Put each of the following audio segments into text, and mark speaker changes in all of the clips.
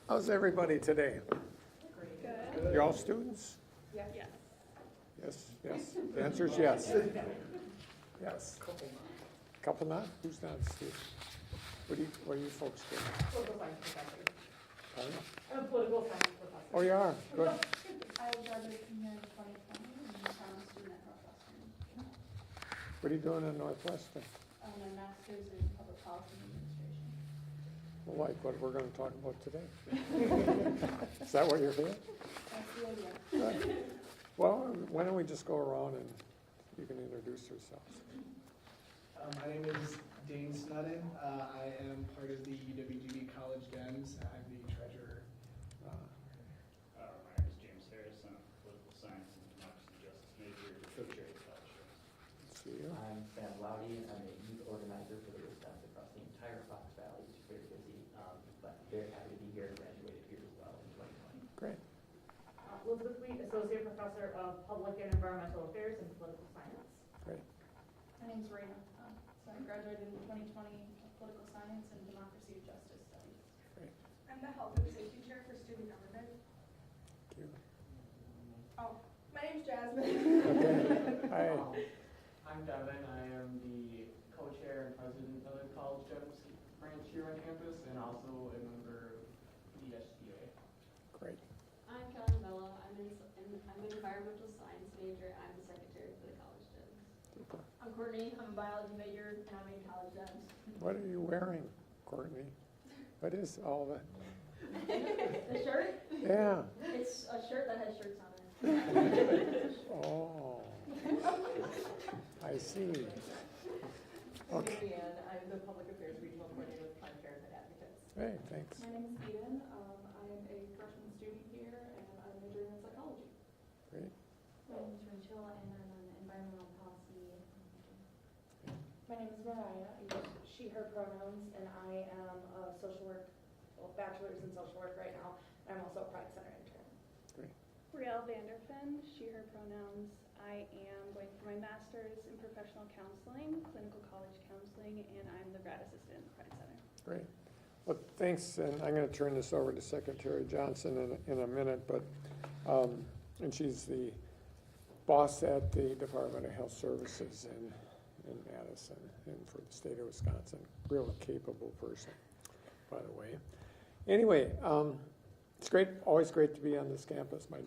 Speaker 1: How's everybody today?
Speaker 2: Good.
Speaker 1: You're all students?
Speaker 2: Yes.
Speaker 1: Yes, yes. The answer is yes. Yes. Couple not? Who's not a student? What are you folks doing?
Speaker 2: Political science professor.
Speaker 1: Pardon?
Speaker 2: I'm a political science professor.
Speaker 1: Oh, you are? Good.
Speaker 3: I graduated from here in 2020 and I'm a student at Northwestern.
Speaker 1: What are you doing at Northwestern?
Speaker 3: My master's in public policy and administration.
Speaker 1: Well, like what we're going to talk about today. Is that what you're here?
Speaker 3: That's the idea.
Speaker 1: Good. Well, why don't we just go around and you can introduce yourselves.
Speaker 4: My name is Dane Snudden. I am part of the WBAY College Dems. I'm the treasurer.
Speaker 5: My name is James Harris. I'm a political science and democracy justice major at the co-chair of the college.
Speaker 1: See you.
Speaker 6: I'm Sam Loudy. I'm a youth organizer for the Wisconsin across the entire Fox Valley, which is very busy, but very happy to be here and graduated here as well in 2020.
Speaker 1: Great.
Speaker 2: Elizabeth Wheat, Associate Professor of Public and Environmental Affairs and Political Science.
Speaker 1: Great.
Speaker 3: My name's Raina. So I graduated in 2020 of political science and democracy and justice studies.
Speaker 1: Great.
Speaker 7: I'm the Health and Safety Chair for Student Government.
Speaker 1: Thank you.
Speaker 7: Oh, my name's Jasmine.
Speaker 1: Okay. Hi.
Speaker 8: I'm Devin. I am the co-chair and president of the College Dems branch here on campus and also a member of the SGA.
Speaker 1: Great.
Speaker 9: I'm Kelly Bella. I'm an environmental science major. I'm the secretary for the College Dems.
Speaker 1: Super.
Speaker 3: I'm Courtney. I'm a biology major and I'm in college dems.
Speaker 1: What are you wearing, Courtney? What is all that?
Speaker 3: The shirt?
Speaker 1: Yeah.
Speaker 3: It's a shirt that has shirts on it.
Speaker 1: Oh. I see. Okay.
Speaker 2: And I'm the Public Affairs Regional Coordinator with Planned Parenthood Advocates.
Speaker 1: Hey, thanks.
Speaker 3: My name is Eden. I am a freshman student here and I'm majoring in psychology.
Speaker 1: Great.
Speaker 3: My name is Rachel and I'm an environmental policy major. My name is Mariah. I use she, her pronouns, and I am a social work, bachelor's in social work right now. I'm also a Pride Center intern.
Speaker 10: Brielle Vanderfen, she, her pronouns. I am going for my master's in professional counseling, clinical college counseling, and I'm the grad assistant in the Pride Center.
Speaker 1: Great. Well, thanks, and I'm going to turn this over to Secretary Johnson in a minute, but and she's the boss at the Department of Health Services in Madison and for the state of Wisconsin. Real capable person, by the way. Anyway, it's great, always great to be on this campus. My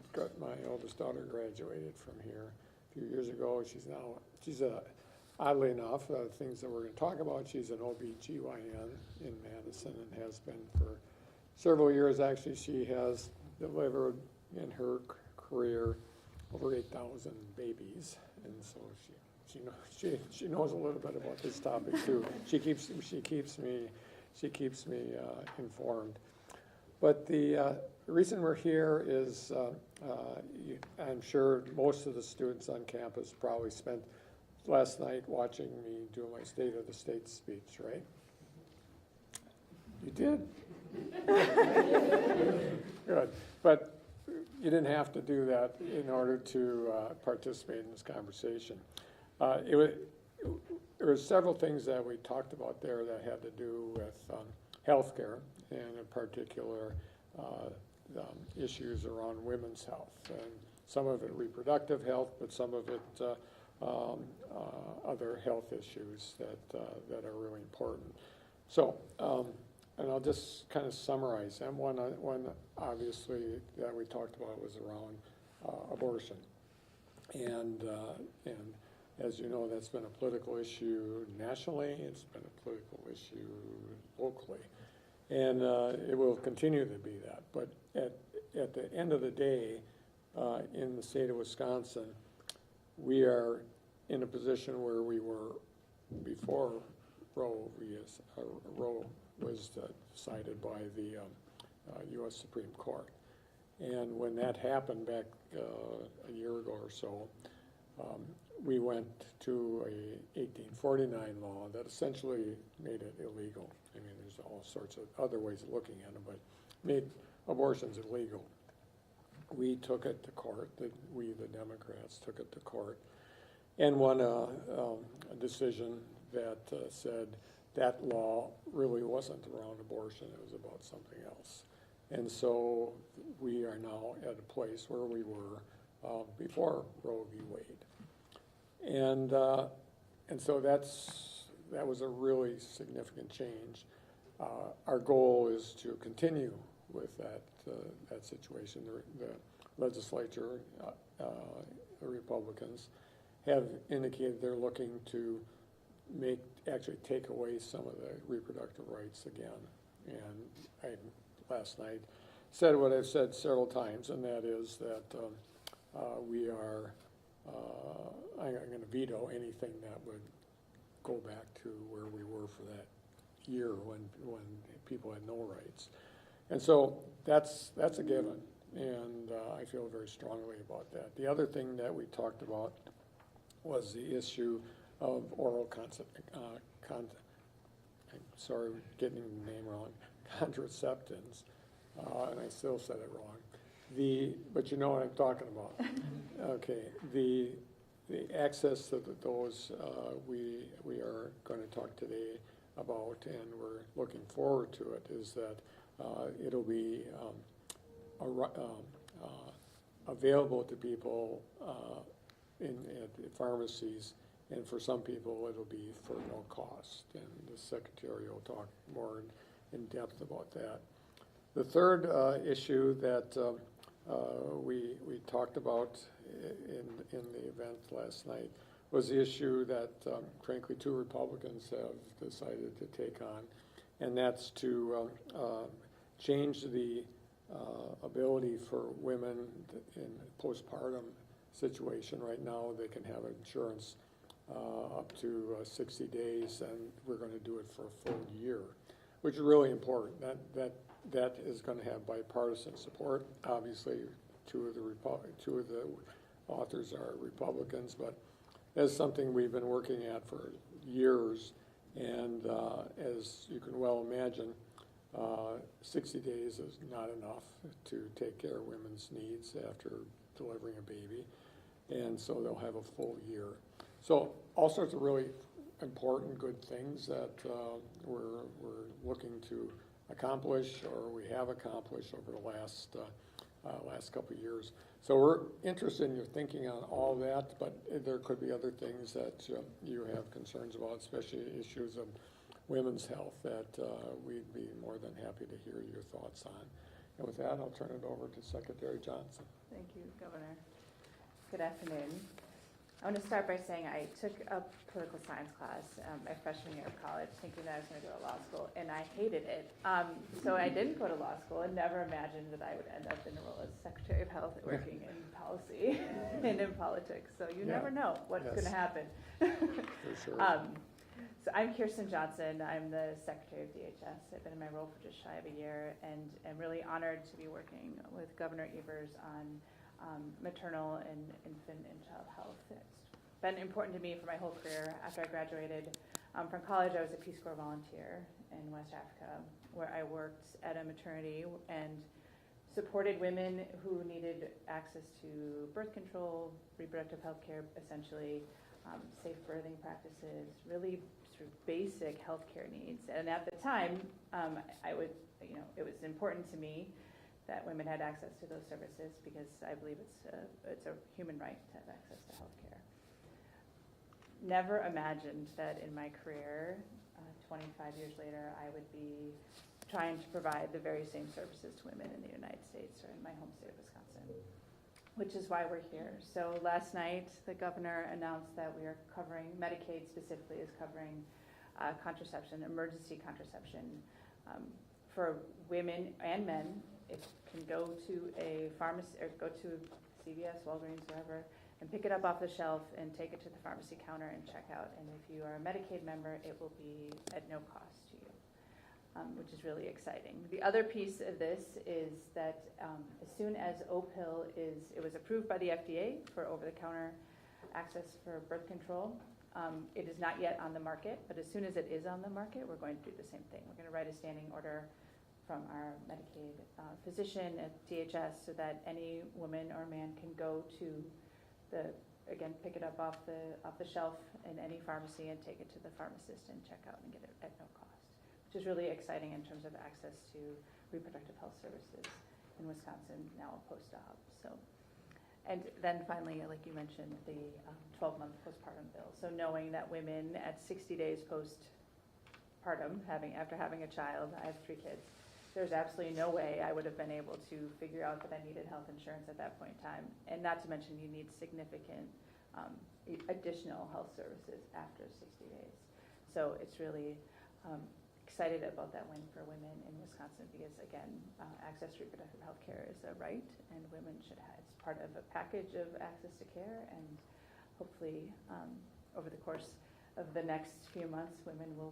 Speaker 1: oldest daughter graduated from here a few years ago. She's oddly enough, things that we're going to talk about, she's an OB/GYN in Madison and has been for several years. Actually, she has delivered in her career over 8,000 babies, and so she knows a little bit about this topic too. She keeps me informed. But the reason we're here is I'm sure most of the students on campus probably spent last night watching me do my State of the State speech, right? You did? Good. But you didn't have to do that in order to participate in this conversation. There were several things that we talked about there that had to do with healthcare, and in particular issues around women's health, and some of it reproductive health, but some of it other health issues that are really important. So, and I'll just kind of summarize them. One obviously that we talked about was around abortion, and as you know, that's been a political issue nationally. It's been a political issue locally, and it will continue to be that. But at the end of the day, in the state of Wisconsin, we are in a position where we were before Roe was decided by the U.S. Supreme Court. And when that happened back a year ago or so, we went to a 1849 law that essentially made it illegal. I mean, there's all sorts of other ways of looking at it, but made abortions illegal. we took it to court, we, the Democrats, took it to court and won a decision that said that law really wasn't around abortion, it was about something else. And so we are now at a place where we were before Roe v. Wade. And so that was a really significant change. Our goal is to continue with that situation. The legislature, the Republicans, have indicated they're looking to actually take away some of the reproductive rights again. And I last night said what I've said several times, and that is that we are, I'm going to veto anything that would go back to where we were for that year when people had no rights. And so that's a given, and I feel very strongly about that. The other thing that we talked about was the issue of oral I'm sorry, getting the name wrong, contraceptives, and I still said it wrong. But you know what I'm talking about. Okay, the access to those we are going to talk today about, and we're looking forward to it, is that it'll be available to people at pharmacies, and for some people it'll be for no cost, and the Secretary will talk more in depth about that. The third issue that we talked about in the event last night was the issue that frankly 2 Republicans have decided to take on, and that's to change the ability for women in postpartum situation. Right now they can have insurance up to 60 days, and we're going to do it for a full year, which is really important. That is going to have bipartisan support. Obviously, two of the authors are Republicans, but that's something we've been working at for years, and as you can well imagine, 60 days is not enough to take care of women's needs after delivering a baby, and so they'll have a full year. So all sorts of really important, good things that we're looking to accomplish, or we have accomplished over the last couple of years. So we're interested in your thinking on all that, but there could be other things that you have concerns about, especially issues of women's health that we'd be more than happy to hear your thoughts on. And with that, I'll turn it over to Secretary Johnson.
Speaker 11: Thank you, Governor. Good afternoon. I want to start by saying I took a political science class my freshman year of college, thinking that I was going to go to law school, and I hated it. So I didn't go to law school and never imagined that I would end up in the role as Secretary of Health working in policy and in politics. So you never know what's going to happen.
Speaker 1: For sure.
Speaker 11: So I'm Kirsten Johnson. I'm the Secretary of DHS. I've been in my role for just shy of a year, and I'm really honored to be working with Governor Evers on maternal and infant and child health. It's been important to me for my whole career. After I graduated from college, I was a Peace Corps volunteer in West Africa, where I worked at a maternity and supported women who needed access to birth control, reproductive health care, essentially, safe birthing practices, really sort of basic healthcare needs. And at the time, it was important to me that women had access to those services because I believe it's a human right to have access to health care. Never imagined that in my career, 25 years later, I would be trying to provide the very same services to women in the United States or in my home state of Wisconsin, which is why we're here. So last night, the governor announced that we are covering, Medicaid specifically is covering contraception, emergency contraception for women and men. It can go to a pharmacy or go to CVS, Walgreens, wherever, and pick it up off the shelf and take it to the pharmacy counter and check out. And if you are a Medicaid member, it will be at no cost to you, which is really exciting. The other piece of this is that as soon as O-pill it was approved by the FDA for over-the-counter access for birth control. It is not yet on the market, but as soon as it is on the market, we're going to do the same thing. We're going to write a standing order from our Medicaid physician at DHS so that any woman or man can go to again, pick it up off the shelf in any pharmacy and take it to the pharmacist and check out and get it at no cost, which is really exciting in terms of access to reproductive health services in Wisconsin, now a post-op. So, and then finally, like you mentioned, the 12-month postpartum bill. So knowing that women at 60 days postpartum, after having a child, I have 3 kids, there's absolutely no way I would have been able to figure out that I needed health insurance at that point in time. And not to mention you need significant additional health services after 60 days. So it's really excited about that win for women in Wisconsin because, again, access to reproductive health care is a right, and women should have, it's part of a package of access to care, and hopefully over the course of the next few months, women will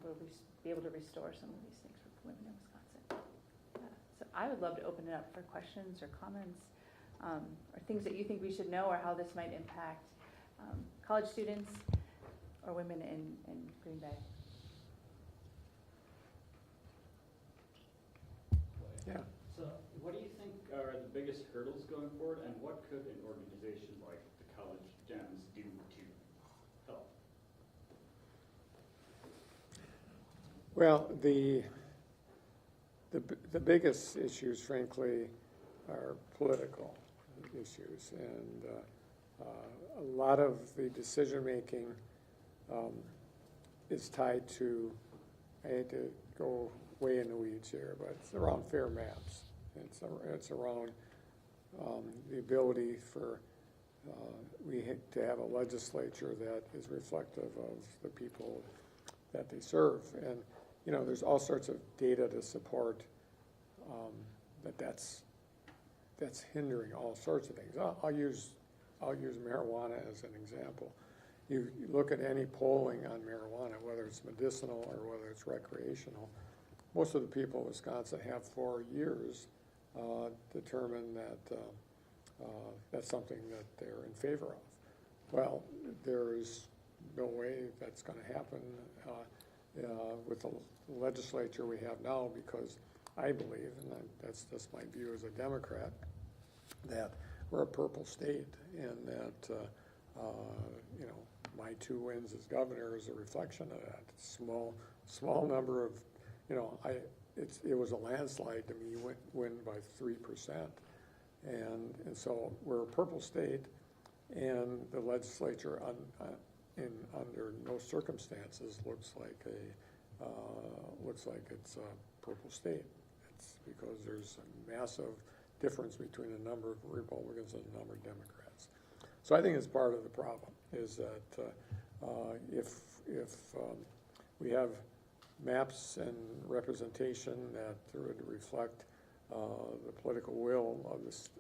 Speaker 11: be able to restore some of these things for women in Wisconsin. So I would love to open it up for questions or comments or things that you think we should know or how this might impact college students or women in Green Bay.
Speaker 1: Yeah.
Speaker 5: So what do you think are the biggest hurdles going forward, and what could an organization like the College Gems do to help?
Speaker 1: Well, the biggest issues, frankly, are political issues, and a lot of the decision-making is tied to, I hate to go way in the weeds here, but it's around fair maps. It's around the ability for to have a legislature that is reflective of the people that they serve. And, you know, there's all sorts of data to support that's hindering all sorts of things. I'll use marijuana as an example. You look at any polling on marijuana, whether it's medicinal or whether it's recreational, most of the people in Wisconsin have for years determined that that's something that they're in favor of. Well, there is no way that's going to happen with the legislature we have now, because I believe, and that's just my view as a Democrat, that we're a purple state, and that you know, my 2 wins as governor is a reflection of that. Small number of, you know, it was a landslide to me, win by 3%, and so we're a purple state, and the legislature under no circumstances looks like it's a purple state. It's because there's a massive difference between a number of Republicans and a number of Democrats. So I think it's part of the problem is that if we have maps and representation that would reflect the political will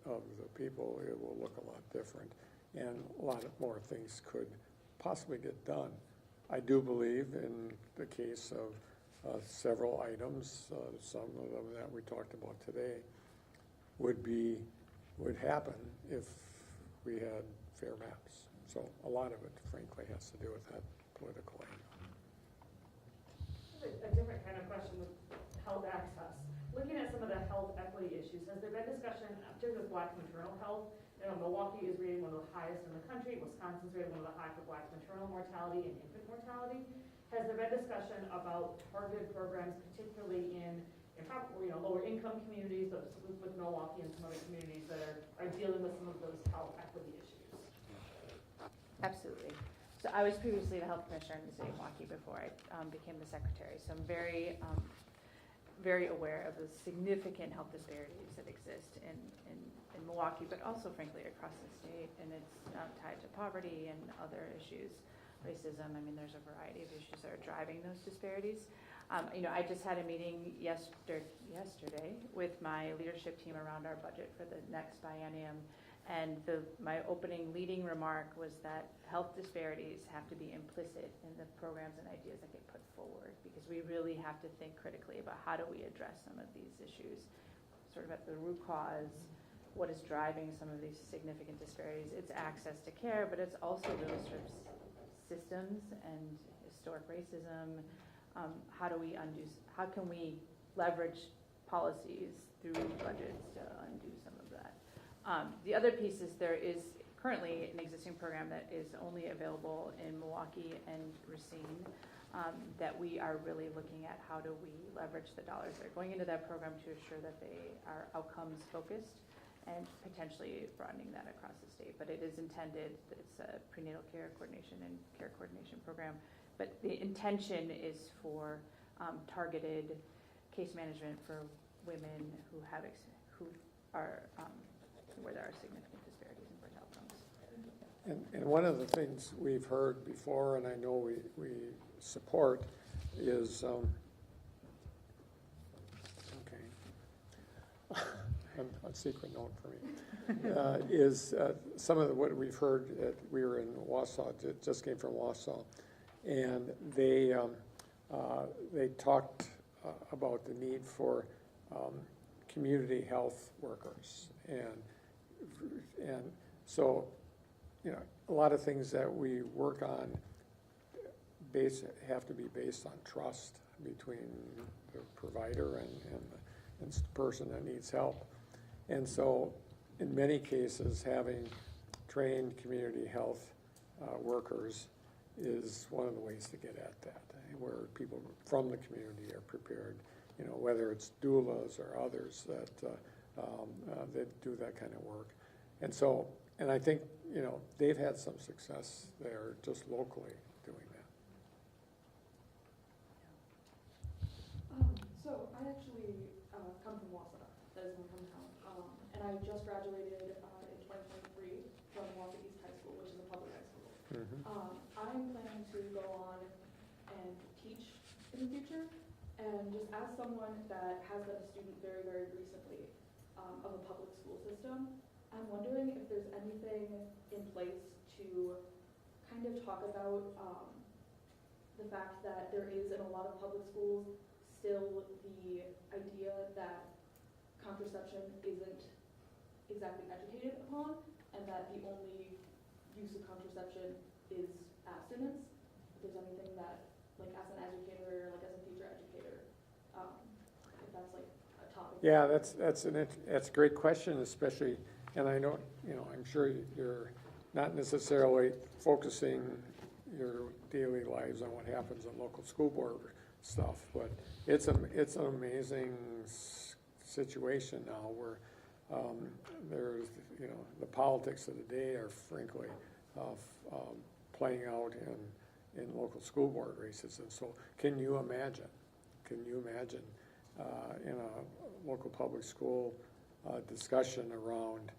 Speaker 1: of the people, it will look a lot different, and a lot more things could possibly get done. I do believe in the case of several items, some of them that we talked about today, would happen if we had fair maps. So a lot of it, frankly, has to do with that political angle.
Speaker 2: A different kind of question with health access. Looking at some of the health equity issues, has there been discussion, particularly with Black maternal health? You know, Milwaukee is rated one of the highest in the country. Wisconsin's rated one of the highest for Black maternal mortality and infant mortality. Has there been discussion about targeted programs, particularly in lower income communities, but with Milwaukee and some other communities that are dealing with some of those health equity issues?
Speaker 11: Absolutely. So I was previously the health commissioner in the city of Milwaukee before I became the secretary. So I'm very aware of the significant health disparities that exist in Milwaukee, but also, frankly, across the state. And it's tied to poverty and other issues, racism. I mean, there's a variety of issues that are driving those disparities. I just had a meeting yesterday with my leadership team around our budget for the next biennium. And my opening leading remark was that health disparities have to be implicit in the programs and ideas that get put forward, because we really have to think critically about how do we address some of these issues, sort of at the root cause, what is driving some of these significant disparities. It's access to care, but it's also really sort of systems and historic racism. How can we leverage policies through budgets to undo some of that. The other piece is there is currently an existing program that is only available in Milwaukee and Racine, that we are really looking at how do we leverage the dollars that are going into that program to assure that they are outcomes focused and potentially broadening that across the state. But it is intended, it's a prenatal care coordination and care coordination program, but the intention is for targeted case management for women who have, who are, where there are significant disparities in birth outcomes.
Speaker 1: And one of the things we've heard before, and I know we support, is, a secret note for me, is some of what we've heard, we were in Wausau, just came from Wausau, and they talked about the need for community health workers. And so, you know, a lot of things that we work on have to be based on trust between the provider and the person that needs help. And so, in many cases, having trained community health workers is one of the ways to get at that, where people from the community are prepared, you know, whether it's doulas or others that do that kind of work. And so, and I think, you know, they've had some success there just locally doing that.
Speaker 3: So I actually come from Wausau, that is my hometown, and I just graduated in 2023 from Wausau East High School, which is a public high school. I'm planning to go on and teach in the future, and just as someone that has been a student very, very recently of a public school system, I'm wondering if there's anything in place to kind of talk about the fact that there is in a lot of public schools still the idea that contraception isn't exactly educated upon, and that the only use of contraception is abstinence. If there's anything that, like as an educator, like as a future educator, if that's like a topic.
Speaker 1: Yeah, that's a great question, especially, and I know, you know, I'm sure you're not necessarily focusing your daily lives on what happens in local school board stuff, but it's an amazing situation now where there's, you know, the politics of the day are frankly playing out in local school board races. And so can you imagine in a local public school discussion around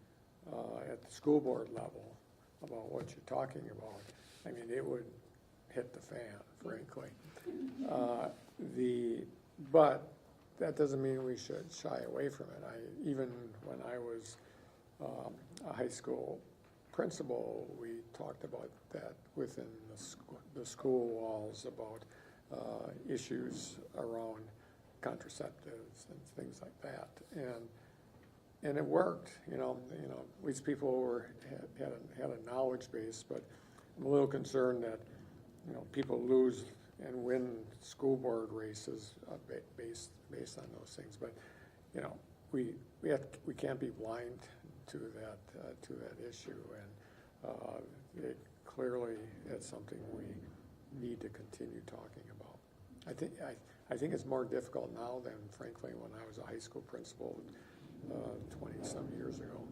Speaker 1: at the school board level about what you're talking about? I mean, it would hit the fan, frankly. But that doesn't mean we should shy away from it. Even when I was a high school principal, we talked about that within the school walls about issues around contraceptives and things like that, and it worked. You know, these people had a knowledge base, but I'm a little concerned that, you know, people lose and win school board races based on those things. But, you know, we can't be blind to that issue, and it clearly is something we need to continue talking about. I think it's more difficult now than, frankly, when I was a high school principal 20-some years ago.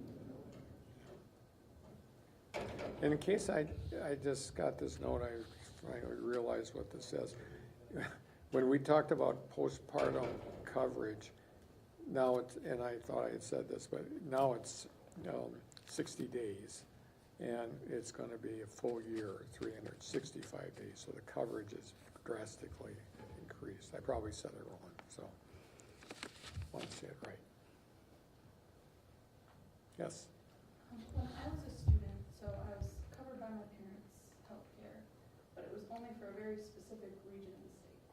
Speaker 1: And in case I just got this note, I finally realized what this says. When we talked about postpartum coverage, now it's, and I thought I had said this, but now it's 60 days, and it's going to be a full year, 365 days, so the coverage is drastically increased. I probably said it wrong, so I want to say it right. Yes?
Speaker 3: When I was a student, so I was covered by my parents' health care, but it was only for a very specific region in the state.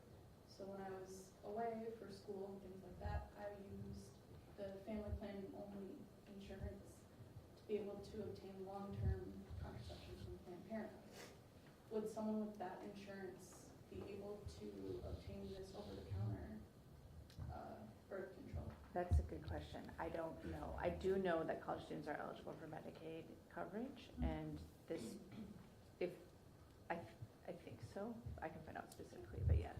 Speaker 3: So when I was away for school and things like that, I used the family planning only insurance to be able to obtain long-term contraception from Planned Parenthood. Would someone with that insurance be able to obtain this over-the-counter birth control?
Speaker 11: That's a good question. I don't know. I do know that college students are eligible for Medicaid coverage, and this, if, I think so. I can find out specifically, but yes.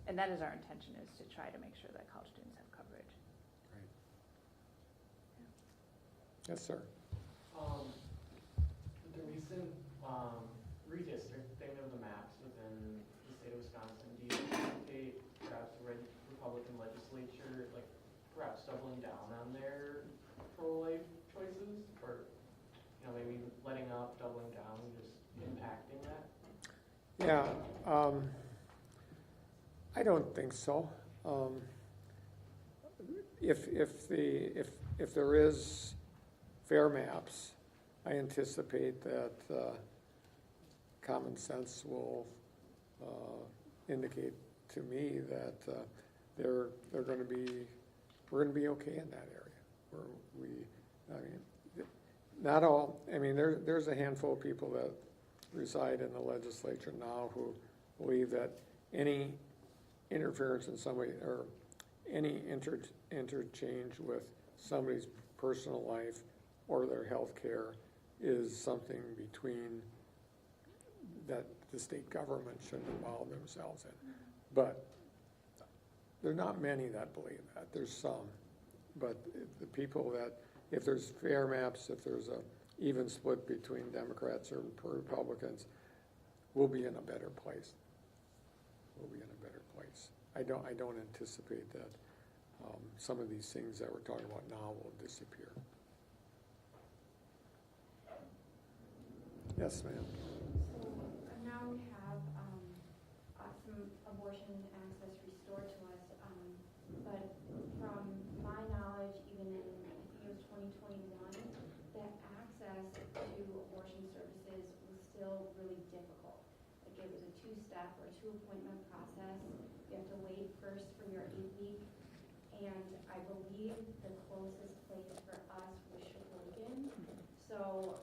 Speaker 11: And that is our intention, is to try to make sure that college students have coverage.
Speaker 1: Right. Yes, sir.
Speaker 8: The recent redistricting of the maps within the state of Wisconsin, do you anticipate perhaps the Republican legislature, like perhaps doubling down on their pro-life choices, or maybe letting up, doubling down, just impacting that?
Speaker 1: Yeah, I don't think so. If there is fair maps, I anticipate that common sense will indicate to me that we're going to be okay in that area. Not all. I mean, there's a handful of people that reside in the legislature now who believe that any interference in some way, or any interchange with somebody's personal life or their health care is something between that the state government shouldn't involve themselves in. But there are not many that believe that. There's some. But the people that, if there's fair maps, if there's a even split between Democrats or Republicans, we'll be in a better place. We'll be in a better place. I don't anticipate that some of these things that we're talking about now will disappear. Yes, ma'am.
Speaker 3: So now we have some abortion access restored to us, but from my knowledge, even in, I think it was 2021, that access to abortion services was still really difficult. Like it was a two-step or two-appointment process. You have to wait first for your 8-week, and I believe the closest place for us was Sheboygan. So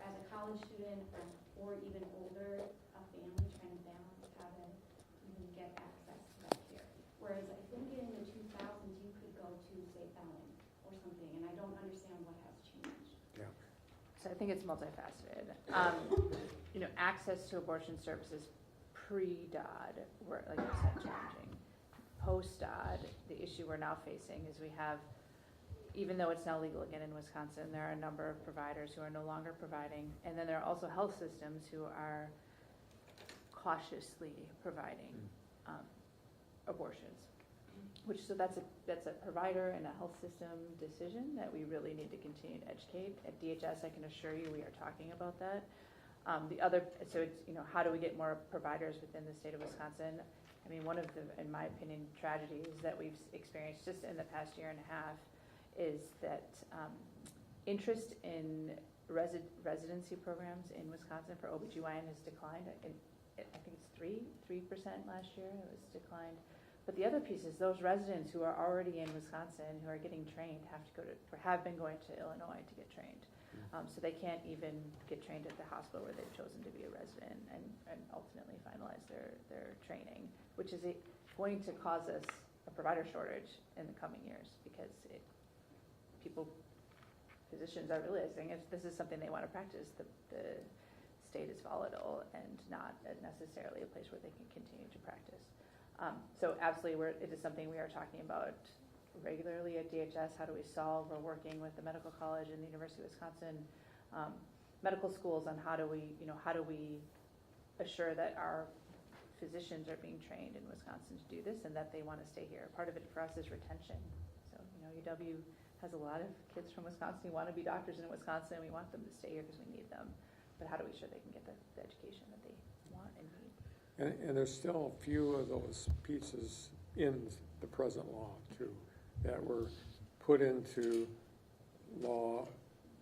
Speaker 3: as a college student or even older, a family trying to balance how to even get access to that care. Whereas I think in the 2000s you could go to, say, Ellen or something, and I don't understand what has changed.
Speaker 1: Yeah.
Speaker 11: So I think it's multifaceted. Access to abortion services pre-DOD were, like you said, challenging. Post-DOD, the issue we're now facing is we have, even though it's now legal again in Wisconsin, there are a number of providers who are no longer providing, and then there are also health systems who are cautiously providing abortions. So that's a provider and a health system decision that we really need to continue to educate. At DHS, I can assure you we are talking about that. So it's, how do we get more providers within the state of Wisconsin? I mean, one of the, in my opinion, tragedies that we've experienced just in the past year and a half is that interest in residency programs in Wisconsin for OBGYN has declined. I think it's 3% last year it was declined. But the other piece is those residents who are already in Wisconsin who are getting trained have been going to Illinois to get trained. So they can't even get trained at the hospital where they've chosen to be a resident and ultimately finalize their training, which is going to cause us a provider shortage in the coming years because physicians are realizing if this is something they want to practice, the state is volatile and not necessarily a place where they can continue to practice. So absolutely, it is something we are talking about regularly at DHS. How do we solve? We're working with the Medical College and the University of Wisconsin medical schools on how do we assure that our physicians are being trained in Wisconsin to do this and that they want to stay here. Part of it for us is retention. So UW has a lot of kids from Wisconsin who want to be doctors in Wisconsin, and we want them to stay here because we need them. But how do we ensure they can get the education that they want and need?
Speaker 1: And there's still a few of those pieces in the present law too that were put into law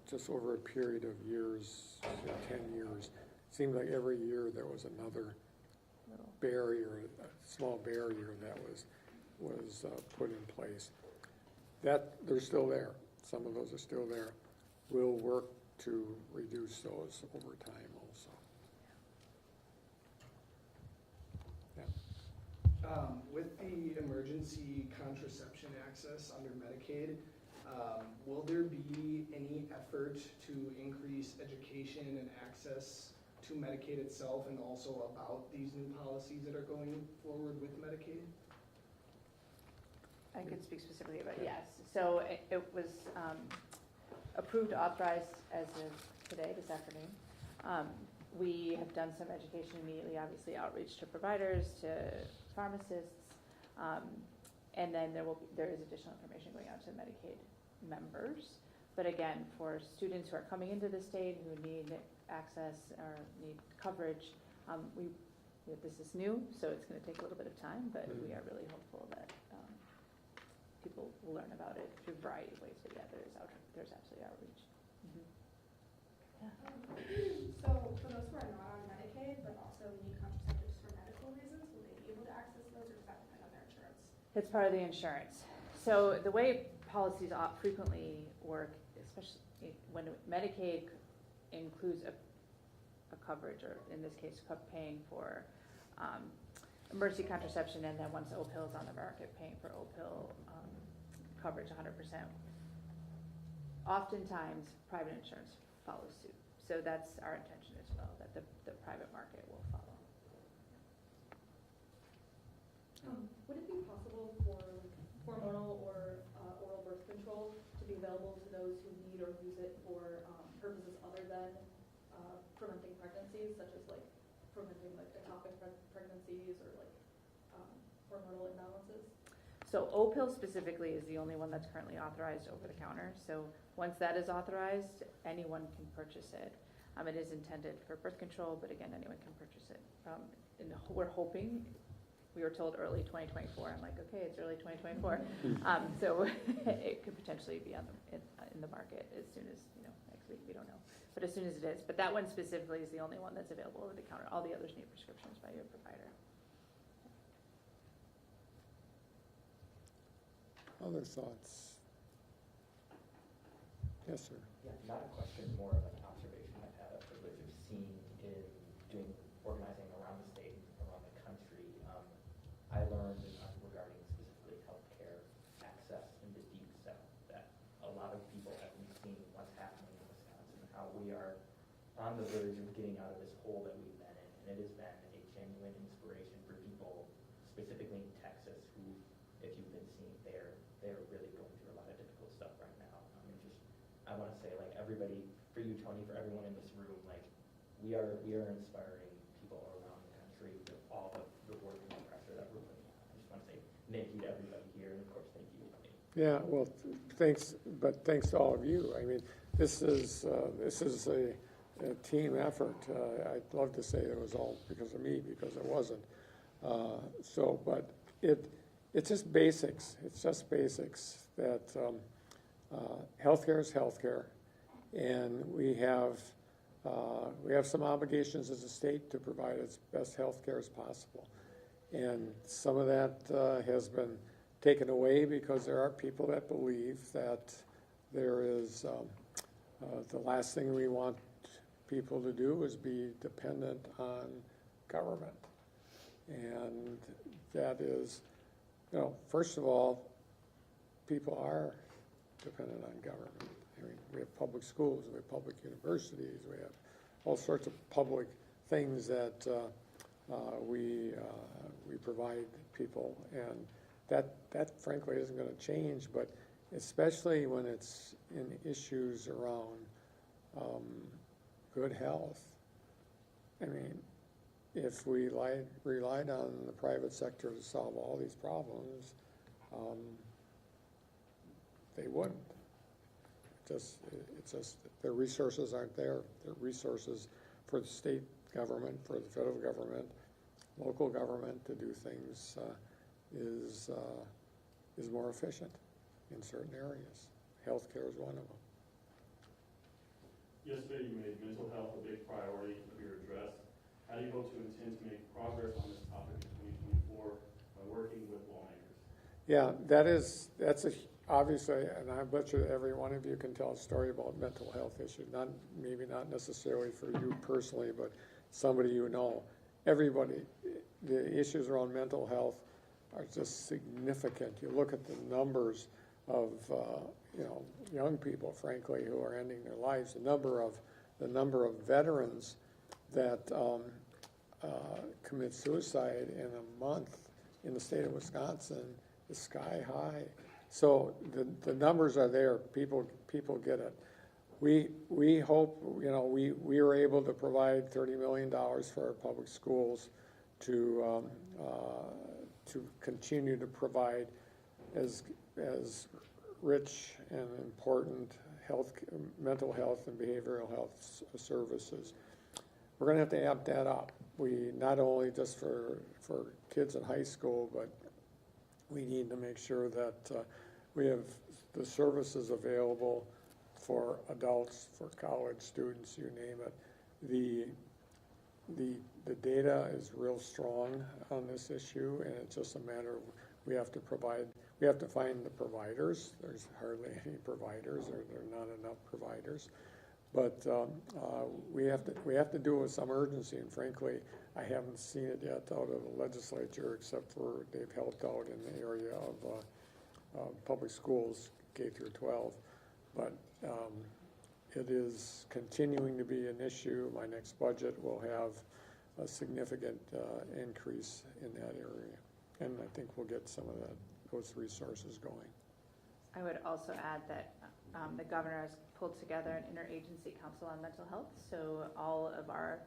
Speaker 1: just over a period of years, 10 years. It seemed like every year there was another barrier, a small barrier that was put in place. That they're still there. Some of those are still there. We'll work to reduce those over time also. Yeah.
Speaker 4: With the emergency contraception access under Medicaid, will there be any effort to increase education and access to Medicaid itself and also about these new policies that are going forward with Medicaid?
Speaker 11: I could speak specifically about, yes. So it was approved, authorized as of today, this afternoon. We have done some education immediately, obviously outreach to providers, to pharmacists, and then there is additional information going out to Medicaid members. But again, for students who are coming into the state who need access or need coverage, this is new, so it's going to take a little bit of time, but we are really hopeful that people will learn about it through a variety of ways. But yeah, there's absolutely outreach.
Speaker 7: So for those who are not on Medicaid, but also need contraceptives for medical reasons, will they be able to access those, or does that depend on their insurance?
Speaker 11: It's part of the insurance. So the way policies frequently work, especially when Medicaid includes a coverage, or in this case, paying for emergency contraception, and then once O-pill is on the market, paying for O-pill coverage 100%. Oftentimes, private insurance follows suit. So that's our intention as well, that the private market will follow.
Speaker 3: Would it be possible for hormonal or oral birth control to be available to those who need or use it for purposes other than preventing pregnancies, such as like preventing like ectopic pregnancies or like hormonal imbalances?
Speaker 11: So O-pill specifically is the only one that's currently authorized over the counter. So once that is authorized, anyone can purchase it. It is intended for birth control, but again, anyone can purchase it. And we're hoping, we were told early 2024. I'm like, okay, it's early 2024. So it could potentially be in the market as soon as, next week, we don't know. But as soon as it is. But that one specifically is the only one that's available over the counter. All the others need prescriptions by your provider.
Speaker 1: Other thoughts? Yes, sir.
Speaker 6: Yeah, not a question, more of an observation I've had a privilege of seeing in doing organizing around the state, around the country. I learned regarding specifically healthcare access in the Deep South that a lot of people have been seeing what's happening in Wisconsin, how we are on the verge of getting out of this hole that we've been in, and it has been a genuine inspiration for people, specifically in Texas, who, if you've been seeing, they're really going through a lot of difficult stuff right now. I want to say, like, everybody, for you, Tony, for everyone in this room, like, we are inspiring people around the country with all of the work and the pressure that we're putting on. I just want to say thank you to everybody here, and of course, thank you, Tony.
Speaker 1: Yeah, well, thanks to all of you. I mean, this is a team effort. I'd love to say it was all because of me, because it wasn't. But it's just basics. It's just basics that healthcare is healthcare, and we have some obligations as a state to provide as best healthcare as possible. And some of that has been taken away because there are people that believe that there is the last thing we want people to do is be dependent on government. And that is, first of all, people are dependent on government. I mean, we have public schools, we have public universities, we have all sorts of public things that we provide people, and that frankly isn't going to change. But especially when it's in issues around good health. I mean, if we relied on the private sector to solve all these problems, they wouldn't. It's just their resources aren't there. Their resources for the state government, for the federal government, local government to do things is more efficient in certain areas. Healthcare is one of them.
Speaker 12: Yesterday you made mental health a big priority of your address. How do you hope to intend to make progress on this topic in 2024 by working with lawmakers?
Speaker 1: Yeah, that's obviously, and I bet you every one of you can tell a story about mental health issues. Maybe not necessarily for you personally, but somebody you know. Everybody, the issues around mental health are just significant. You look at the numbers of, young people, frankly, who are ending their lives, the number of veterans that commit suicide in a month in the state of Wisconsin is sky high. So the numbers are there. People get it. We hope, we were able to provide $30 million for our public schools to continue to provide as rich and important mental health and behavioral health services. We're going to have to amp that up. We not only just for kids in high school, but we need to make sure that we have the services available for adults, for college students, you name it. The data is real strong on this issue, and it's just a matter of we have to find the providers. There's hardly any providers, or there are not enough providers. But we have to do it with some urgency, and frankly, I haven't seen it yet out of the legislature, except for they've helped out in the area of public schools, K through 12. But it is continuing to be an issue. My next budget will have a significant increase in that area, and I think we'll get some of those resources going.
Speaker 11: I would also add that the governor has pulled together an interagency council on mental health. So all of our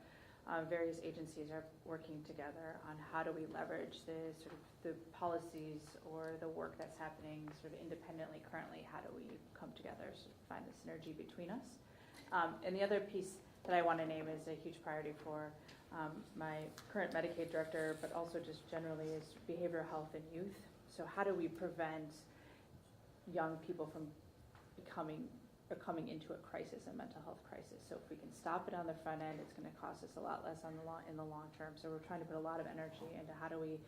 Speaker 11: various agencies are working together on how do we leverage the policies or the work that's happening sort of independently currently. How do we come together, sort of find the synergy between us? And the other piece that I want to name is a huge priority for my current Medicaid director, but also just generally is behavioral health in youth. So how do we prevent young people from coming into a crisis, a mental health crisis? So if we can stop it on the front end, it's going to cost us a lot less in the long term. So we're trying to put a lot of energy into how do we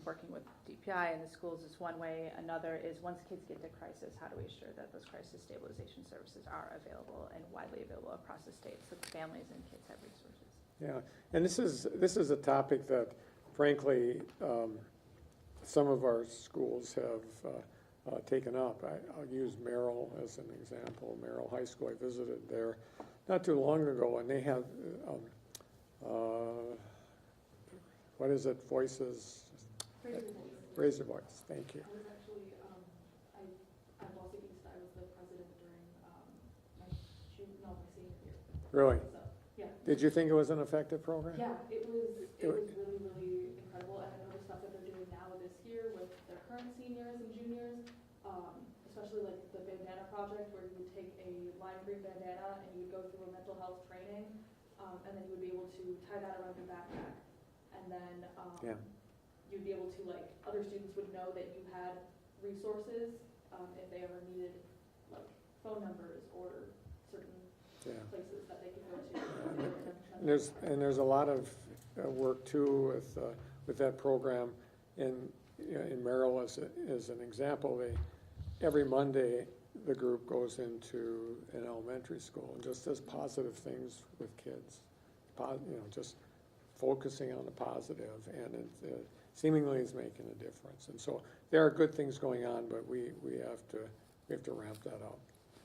Speaker 11: working with DPI and the schools is one way. Another is once kids get to crisis, how do we ensure that those crisis stabilization services are available and widely available across the state so that families and kids have resources? Yeah, and this is a topic that, frankly, some of our schools have taken up. I'll use Merrill as an example. Merrill High School, I visited there not too long ago, and they have, what is it, Voices? Raise your voice, thank you.
Speaker 7: I was actually, I'm also East, I was the president during my senior year.
Speaker 1: Really?
Speaker 7: So, yeah.
Speaker 1: Did you think it was an effective program?
Speaker 7: Yeah, it was really, really incredible, and I know the stuff that they're doing now this year with their current seniors and juniors, especially like the bandana project, where you would take a lime green bandana and you would go through a mental health training, and then you would be able to tie that around your backpack, and then you'd be able to, like, other students would know that you had resources if they ever needed, like, phone numbers or certain places that they could go to.
Speaker 1: And there's a lot of work too with that program. In Merrill, as an example, every Monday the group goes into an elementary school and just does positive things with kids. Just focusing on the positive, and it seemingly is making a difference. And so there are good things going on, but we have to ramp that up.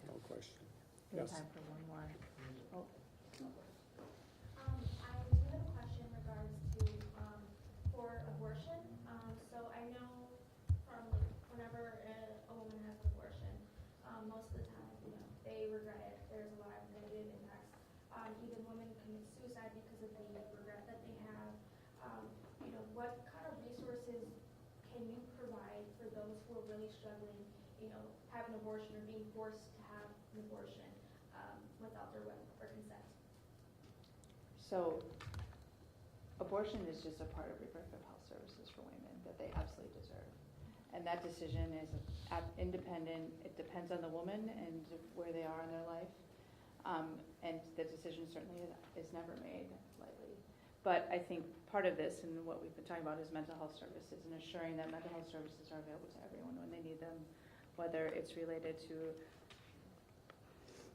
Speaker 1: No question. Yes.
Speaker 11: Time for one more. Oh.
Speaker 13: I do have a question in regards to for abortion. So I know from whenever a woman has an abortion, most of the time, they regret it. There's a lot of negative impacts. Even women commit suicide because of the regret that they have. What kind of resources can you provide for those who are really struggling, have an abortion or being forced to have an abortion without their will or consent?
Speaker 11: So abortion is just a part of reproductive health services for women that they absolutely deserve. And that decision is independent. It depends on the woman and where they are in their life. And the decision certainly is never made lightly. But I think part of this and what we've been talking about is mental health services and assuring that mental health services are available to everyone when they need them, whether it's related to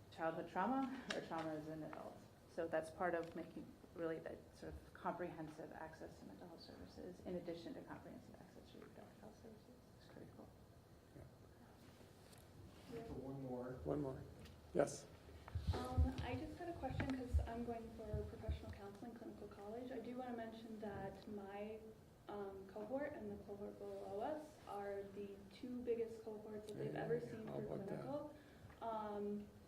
Speaker 11: childhood trauma or trauma as an adult. So that's part of making really that sort of comprehensive access to mental health services, in addition to comprehensive access to reproductive health services. It's critical.
Speaker 8: One more.
Speaker 1: One more. Yes.
Speaker 10: I just had a question because I'm going for professional counseling, clinical college. I do want to mention that my cohort and the cohort below us are the two biggest cohorts that they've ever seen
Speaker 1: How
Speaker 10: for
Speaker 1: about that?
Speaker 10: clinical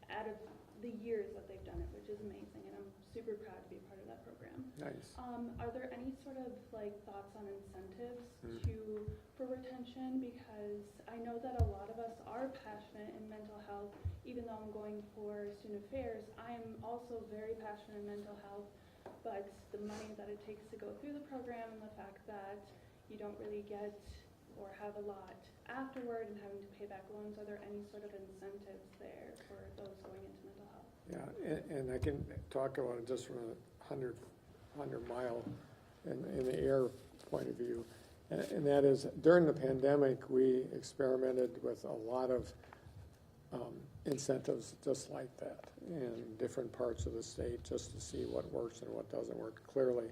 Speaker 10: out of the years that they've done it, which is amazing, and I'm super proud to be a part of that program.
Speaker 1: Nice.
Speaker 10: Are there any sort of like thoughts on incentives
Speaker 1: Mm.
Speaker 10: for retention? Because I know that a lot of us are passionate in mental health. Even though I'm going for student affairs, I am also very passionate in mental health. But the money that it takes to go through the program and the fact that you don't really get or have a lot afterward and having to pay back loans, are there any sort of incentives there for those going into mental health?
Speaker 1: Yeah, and I can talk about it just from a 100 mile in the air point of view. And that is, during the pandemic, we experimented with a lot of incentives just like that in different parts of the state, just to see what works and what doesn't work. Clearly,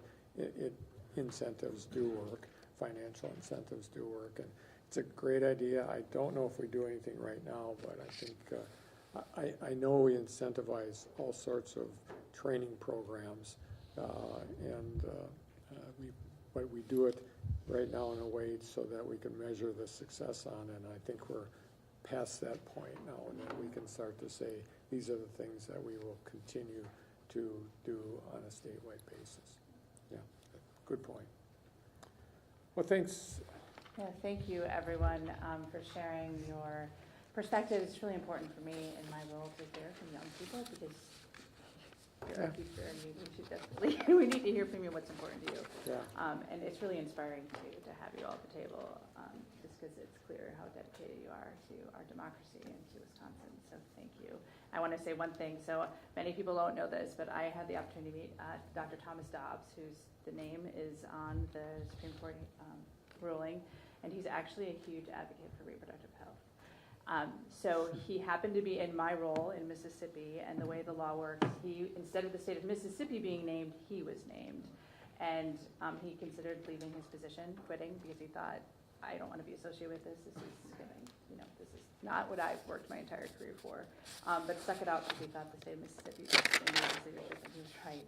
Speaker 1: incentives do work, financial incentives do work, and it's a great idea. I don't know if we do anything right now, but I think I know we incentivize all sorts of training programs, but we do it right now in a way so that we can measure the success on it. And I think we're past that point now, and then we can start to say, these are the things that we will continue to do on a statewide basis. Yeah, good point. Well, thanks.
Speaker 11: Yeah, thank you everyone for sharing your perspectives. It's really important for me in my role to hear from young people, because you're the future, and we should definitely we need to hear from you what's important to you.
Speaker 1: Yeah.
Speaker 11: And it's really inspiring to have you all at the table, just because it's clear how dedicated you are to our democracy and to Wisconsin. So thank you. I want to say one thing. So many people don't know this, but I had the opportunity to meet Dr. Thomas Dobbs, the name is on the Supreme Court ruling, and he's actually a huge advocate for reproductive health. So he happened to be in my role in Mississippi, and the way the law works, instead of the state of Mississippi being named, he was named. And he considered leaving his position, quitting, because he thought, I don't want to be associated with this. This is not what I've worked my entire career for. But stuck it out because he thought the state of Mississippi was in his leadership, and he was right.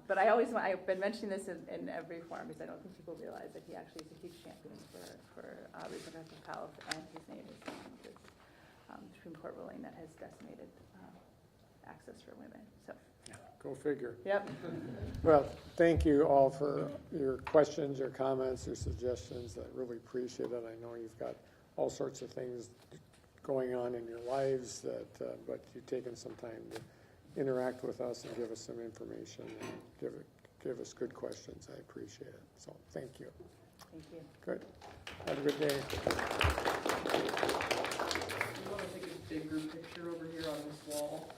Speaker 11: But I've been mentioning this in every forum, because I don't think people realize that he actually is a huge champion for reproductive health, and his name is on this Supreme Court ruling that has decimated access for women. So.
Speaker 1: Go figure.
Speaker 11: Yep.
Speaker 1: Well, thank you all for your questions, your comments, your suggestions. I really appreciate it. I know you've got all sorts of things going on in your lives, but you've taken some time to interact with us and give us some information and give us good questions. I appreciate it. So thank you.
Speaker 11: Thank you.
Speaker 1: Good. Have a good day.
Speaker 8: You want to take a bigger picture over here on this wall?